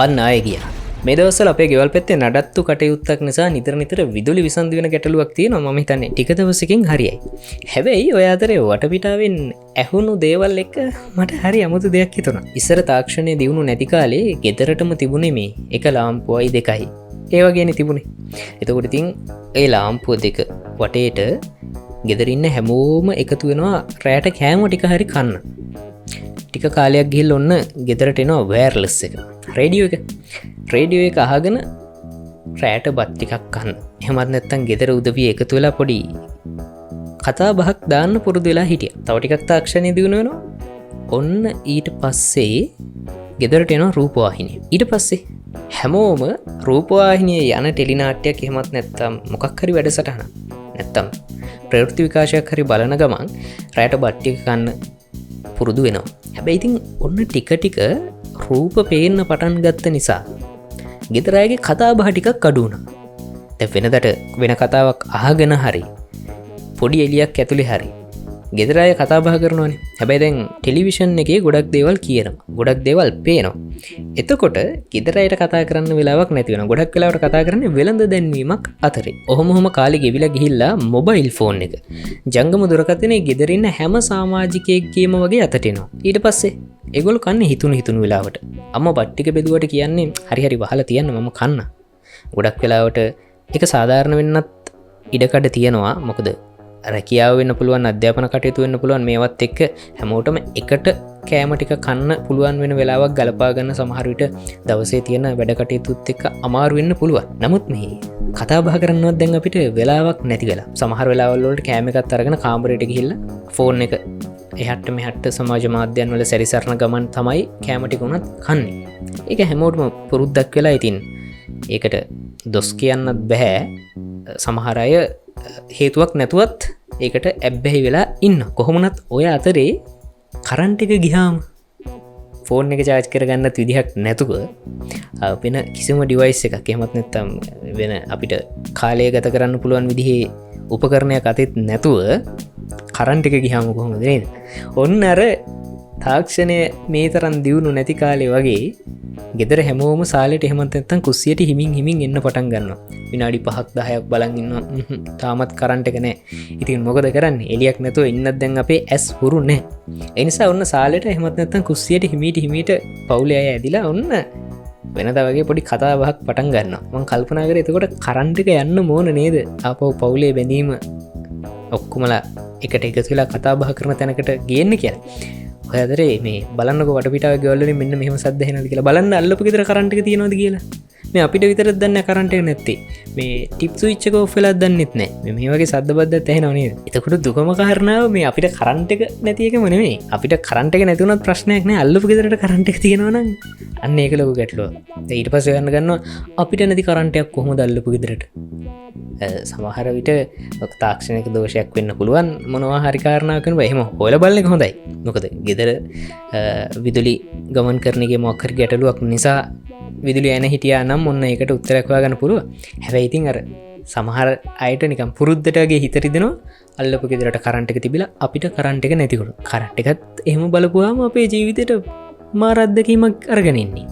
අන්න ආය ගියා. මේ දවස්වල අපේ ගෙවල් පැත්තේ නඩත්තු කටයුත්තක් නිසා නිතර විදුලි විසන්දු වෙන ගැටලුවක් තියෙනවා. මම හිතන්නේ ටික දවසකින් හරියයි. හැබැයි ඔය අතරේ වටපිටාවෙන් ඇහුණු දේවල් එක්ක මට හරි අමුතු දෙයක් හිතුණා. ඉස්සර තාක්ෂණය දියුණු නැති කාලේ ගෙදරටම තිබුණේ මේ එක ලාම්පුවයි දෙකයි. ඒ වගේනේ තිබුණේ. එතකොට ඉතින් ඒ ලාම්පුව දෙක වටේට ගෙදර ඉන්න හැමෝම එකතු වෙනවා රැට කෑම ටික හරි කන්න. ටික කාලයක් ගිහිල්ලා ඔන්න ගෙදරට එනවා වයර්ලස් එක. රේඩියෝ එක අහගෙන රැට බත් ටිකක් කන්න. එහෙමත් නැත්නම් ගෙදර උදවිය එකතු වෙලා පොඩි කතා බහක් දාන්න පුරුදු වෙලා හිටියා. තව ටිකක් තාක්ෂණය දිනු වෙනවා. ඔන්න ඊට පස්සේ ගෙදරට එනවා රූපවාහිනිය. ඊට පස්සේ හැමෝම රූපවාහිනියේ යන ටෙලි නාට්‍යයක් එහෙමත් නැත්නම් මොකක් හරි වැඩසටහනක් නැත්නම් ප්‍රවෘත්ති විකාශයක් හරි බලන ගමන් රැට බත් ටික කන්න පුරුදු වෙනවා. හැබැයි ඉතින් ඔන්න ටික රූප පේන්න පටන් ගත්ත නිසා ගෙදර අයගේ කතා බහ ටිකක් අඩු වුණා. දැන් වෙනදට වෙන කතාවක් අහගෙන හරි පොඩි එලියක් ඇතුලේ හරි ගෙදර අය කතා බහ කරනවානේ. හැබැයි දැන් ටෙලිවිෂන් එකේ ගොඩක් දේවල් කියනවා. ගොඩක් දේවල් පේනවා. එතකොට ගෙදර අයට කතා කරන්න වෙලාවක් නැති වෙනවා. ගොඩක් වෙලාවට කතා කරන්නේ වෙළඳ දැන්වීමක් අතරේ. ඔහොම කාලේ ගෙවිලා ගිහිල්ලා මොබයිල් ෆෝන් එක ජංගම දුරකථනයේ ගෙදර ඉන්න හැම සමාජිකයෙක්ගේම වගේ අතට එනවා. ඊට පස්සේ ඒගොල්ලෝ කන්නේ හිතුණු වෙලාවට. අම්මා බත් ටික බෙදුවට කියන්නේ හරි වහලා තියන්න මම කන්න. ගොඩක් වෙලාවට ඒක සාධාරණ වෙන්නත් ඉඩකඩ තියෙනවා. මොකද රැකියාව වෙන්න පුළුවන්, අධ්‍යාපන කටයුතු වෙන්න පුළුවන්. මේවත් එක්ක හැමෝටම එකට කෑම ටික කන්න පුළුවන් වෙන වෙලාවක් ගලපා ගන්න සමහර විට දවසේ තියෙන වැඩ කටයුතුත් එක්ක අමාරු වෙන්න පුළුවන්. නමුත් මේ කතා බහ කරනවත් දැන් අපිට වෙලාවක් නැති වෙලා. සමහර වෙලාවල් වලට කෑම එකත් අරගෙන කාමරයට ගිහිල්ලා ෆෝන් එක එහාට මෙහාට සමාජ මාධ්‍යයන් වල සැරිසරන ගමන් තමයි කෑම ටික උනත් කන්නේ. ඒක හැමෝටම පුරුද්දක් වෙලා ඉතින් ඒකට දොස් කියන්නත් බෑ. සමහර අය හේතුවක් නැතුවත් ඒකට ඇබ්බැහි වෙලා ඉන්න. කොහොමනත් ඔය අතරේ කරන්ට් එක ගියාම ෆෝන් එක චාර්ජ් කරගන්නත් විදිහක් නැතුව වෙන කිසිම ඩිවයිස් එකක් එහෙමත් නැත්නම් වෙන අපිට කාලය ගත කරන්න පුළුවන් විදිහේ උපකරණයක් අතෙත් නැතුව කරන්ට් එක ගියාම කොහොමද නේද? ඔන්න අර තාක්ෂණය මේ තරම් දියුණු නැති කාලේ වගේ ගෙදර හැමෝම සාලෙට එහෙමත් නැත්නම් කුස්සියට හිමින් එන්න පටන් ගන්නවා. විනාඩි 5ක් 10ක් බලන් ඉන්නවා. තාමත් කරන්ට් එක නැහැ. ඉතින් මොකද කරන්නේ? එලියක් නැතුව ඉන්නත් දැන් අපේ ඇස් හුරු නැහැ. ඒ නිසා ඔන්න සාලෙට එහෙමත් නැත්නම් කුස්සියට හිමීට පවුලේ අය ඇදිලා ඔන්න වෙනදා වගේ පොඩි කතා බහක් පටන් ගන්නවා. මම කල්පනා කරේ එතකොට කරන්ට් එක යන්න ඕන නේද? ආපහු පවුලේ බැඳීම ඔක්කොමලා එකට එකතු වෙලා කතා බහ කරන තැනකට ගේන්න කියලා. ඔය අතරේ මේ බලන්නකො වටපිටාව ගෙවල් වලින් මෙන්න මෙහෙම සද්ද එනවාද කියලා බලන්න. අල්ලපු ගෙදර කරන්ට් එක තියනවාද කියලා. මේ අපිට විතරක් දන්නේ කරන්ට් එක නැත්තේ. මේ ටිප් ස්විච් එක ඔෆ් වෙලා දන්නෙත් නැහැ. මේ වගේ සද්ද බද්දත් ඇහෙනව නේද? එතකොට දුකම කාරණාව මේ අපිට කරන්ට් එක නැති එකම නෙමෙයි. අපිට කරන්ට් එක නැති වුණත් ප්‍රශ්නයක් නැහැ. අල්ලපු ගෙදරට කරන්ට් එක තියෙනවා නම් අන්න ඒක ලොකු ගැටලුවක්. ඊට පස්සේ ගන්න ගන්නවා අපිට නැති කරන්ට් එකක් කොහොමද අල්ලපු ගෙදරට? සමහර විට තාක්ෂණික දෝෂයක් වෙන්න පුළුවන්. මොනවා හරි කාරණාවක් වෙනවා. එහෙම හොයලා බලන එක හොඳයි. මොකද ගෙදර විදුලි ගමන් කරන එකේ මොකක් හරි ගැටලුවක් නිසා විදුලිය එන හිටියා නම් ඔන්න ඒකට උත්තරයක් හොයාගන්න පුළුවන්. හැබැයි ඉතින් අර සමහර අයට නිකන් පුරුද්දට වගේ හිත රිදෙනවා. අල්ලපු ගෙදරට කරන්ට් එක තිබිලා අපිට කරන්ට් එක නැති වුණා. කරන්ට් එකත් එහෙම බලපුවාම අපේ ජීවිතේට මාර අත්දැකීමක් අරගෙන ඉන්නේ.